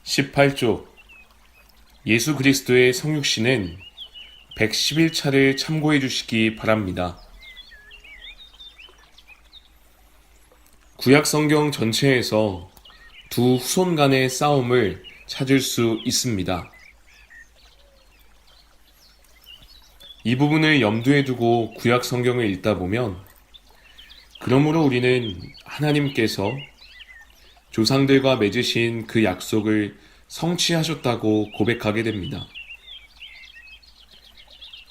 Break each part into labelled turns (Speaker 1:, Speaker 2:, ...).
Speaker 1: 18조 예수 그리스도의 성육신은 111차를 참고해 주시기 바랍니다. 구약 성경 전체에서 두 후손 간의 싸움을 찾을 수 있습니다. 이 부분을 염두에 두고 구약 성경을 읽다 보면 그러므로 우리는 하나님께서 조상들과 맺으신 그 약속을 성취하셨다고 고백하게 됩니다.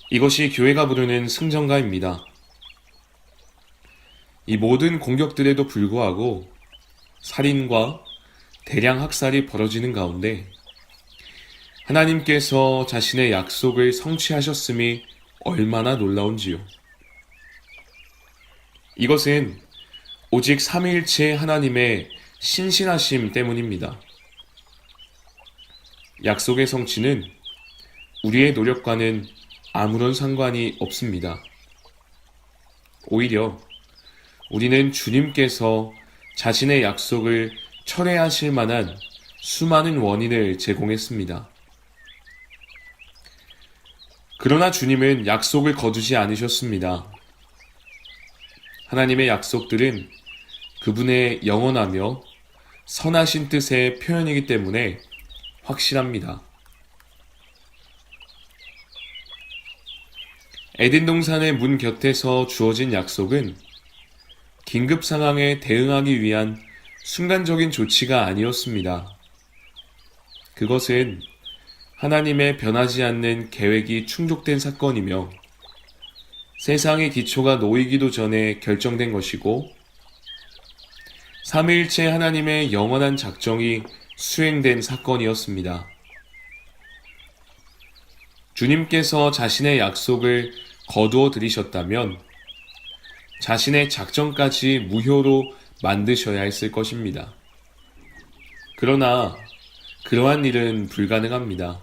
Speaker 1: 이것이 교회가 부르는 승전가입니다. 이 모든 공격들에도 불구하고 살인과 대량 학살이 벌어지는 가운데 하나님께서 자신의 약속을 성취하셨음이 얼마나 놀라운지요. 이것은 오직 삼위일체 하나님의 신실하심 때문입니다. 약속의 성취는 우리의 노력과는 아무런 상관이 없습니다. 오히려 우리는 주님께서 자신의 약속을 철회하실 만한 수많은 원인을 제공했습니다. 그러나 주님은 약속을 거두지 않으셨습니다. 하나님의 약속들은 그분의 영원하며 선하신 뜻의 표현이기 때문에 확실합니다. 에덴 동산의 문 곁에서 주어진 약속은 긴급 상황에 대응하기 위한 순간적인 조치가 아니었습니다. 그것은 하나님의 변하지 않는 계획이 충족된 사건이며 세상의 기초가 놓이기도 전에 결정된 것이고 삼위일체 하나님의 영원한 작정이 수행된 사건이었습니다. 주님께서 자신의 약속을 거두어 들이셨다면 자신의 작정까지 무효로 만드셔야 했을 것입니다. 그러나 그러한 일은 불가능합니다.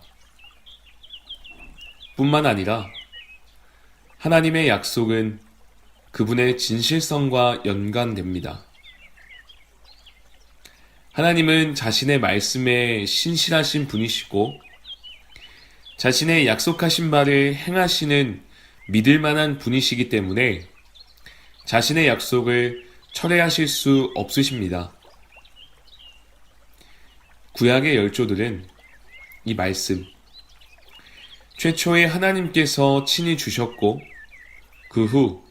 Speaker 1: 뿐만 아니라 하나님의 약속은 그분의 진실성과 연관됩니다. 하나님은 자신의 말씀에 신실하신 분이시고 자신의 약속하신 바를 행하시는 믿을 만한 분이시기 때문에 자신의 약속을 철회하실 수 없으십니다. 구약의 열조들은 이 말씀, 최초에 하나님께서 친히 주셨고 그 후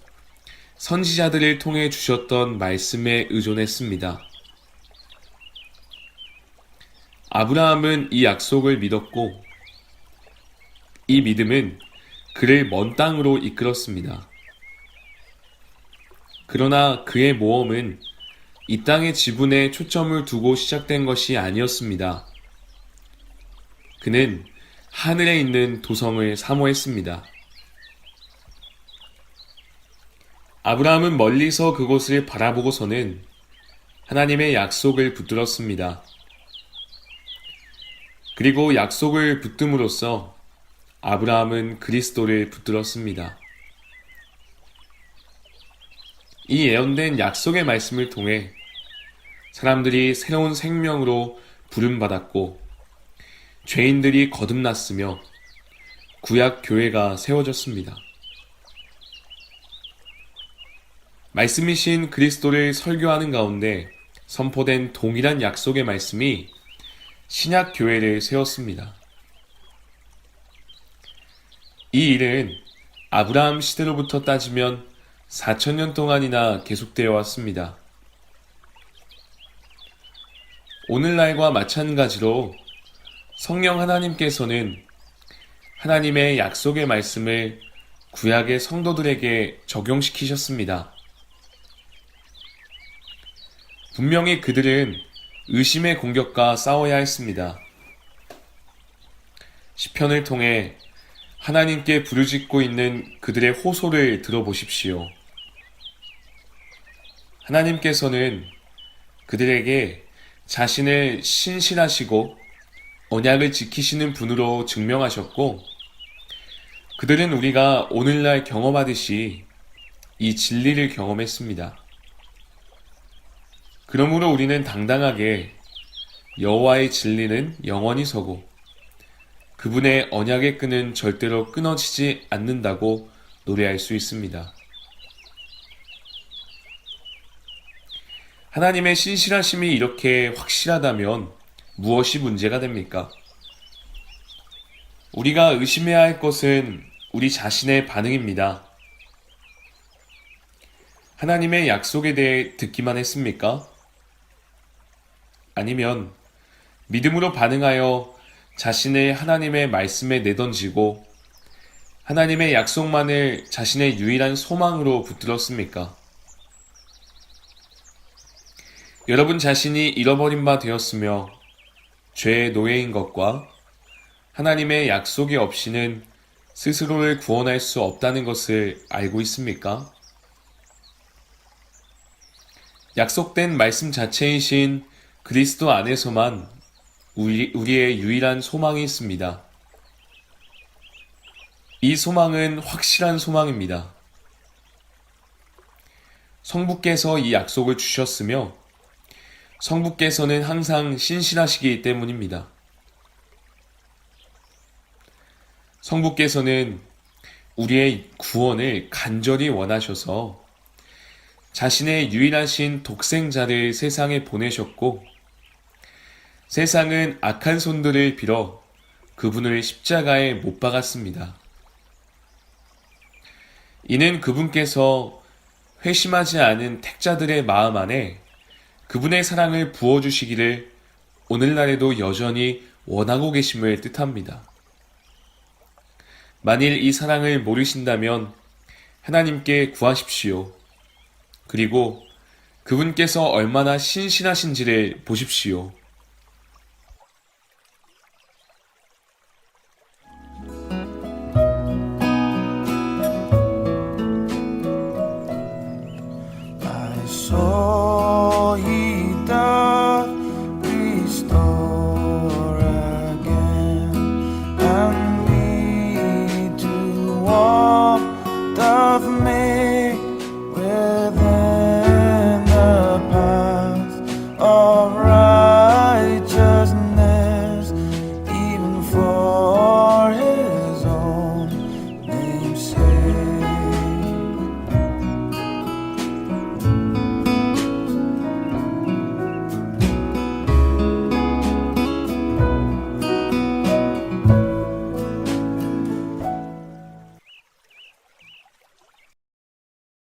Speaker 1: 선지자들을 통해 주셨던 말씀에 의존했습니다. 아브라함은 이 약속을 믿었고 이 믿음은 그를 먼 땅으로 이끌었습니다. 그러나 그의 모험은 이 땅의 지분에 초점을 두고 시작된 것이 아니었습니다. 그는 하늘에 있는 도성을 사모했습니다. 아브라함은 멀리서 그곳을 바라보고서는 하나님의 약속을 붙들었습니다. 그리고 약속을 붙듦으로써 아브라함은 그리스도를 붙들었습니다. 이 예언된 약속의 말씀을 통해 사람들이 새로운 생명으로 부름받았고 죄인들이 거듭났으며 구약 교회가 세워졌습니다. 말씀이신 그리스도를 설교하는 가운데 선포된 동일한 약속의 말씀이 신약 교회를 세웠습니다. 이 일은 아브라함 시대로부터 따지면 4,000년 동안이나 계속되어 왔습니다. 오늘날과 마찬가지로 성령 하나님께서는 하나님의 약속의 말씀을 구약의 성도들에게 적용시키셨습니다. 분명히 그들은 의심의 공격과 싸워야 했습니다. 시편을 통해 하나님께 부르짖고 있는 그들의 호소를 들어보십시오. 하나님께서는 그들에게 자신을 신실하시고 언약을 지키시는 분으로 증명하셨고 그들은 우리가 오늘날 경험하듯이 이 진리를 경험했습니다. 그러므로 우리는 당당하게 여호와의 진리는 영원히 서고 그분의 언약의 끈은 절대로 끊어지지 않는다고 노래할 수 있습니다. 하나님의 신실하심이 이렇게 확실하다면 무엇이 문제가 됩니까? 우리가 의심해야 할 것은 우리 자신의 반응입니다. 하나님의 약속에 대해 듣기만 했습니까? 아니면 믿음으로 반응하여 자신을 하나님의 말씀에 내던지고 하나님의 약속만을 자신의 유일한 소망으로 붙들었습니까? 여러분 자신이 잃어버린 바 되었으며 죄의 노예인 것과 하나님의 약속이 없이는 스스로를 구원할 수 없다는 것을 알고 있습니까? 약속된 말씀 자체이신 그리스도 안에서만 우리의 유일한 소망이 있습니다. 이 소망은 확실한 소망입니다. 성부께서 이 약속을 주셨으며 성부께서는 항상 신실하시기 때문입니다. 성부께서는 우리의 구원을 간절히 원하셔서 자신의 유일하신 독생자를 세상에 보내셨고 세상은 악한 손들을 빌어 그분을 십자가에 못 박았습니다. 이는 그분께서 회심하지 않은 택자들의 마음 안에 그분의 사랑을 부어주시기를 오늘날에도 여전히 원하고 계심을 뜻합니다. 만일 이 사랑을 모르신다면 하나님께 구하십시오. 그리고 그분께서 얼마나 신실하신지를 보십시오.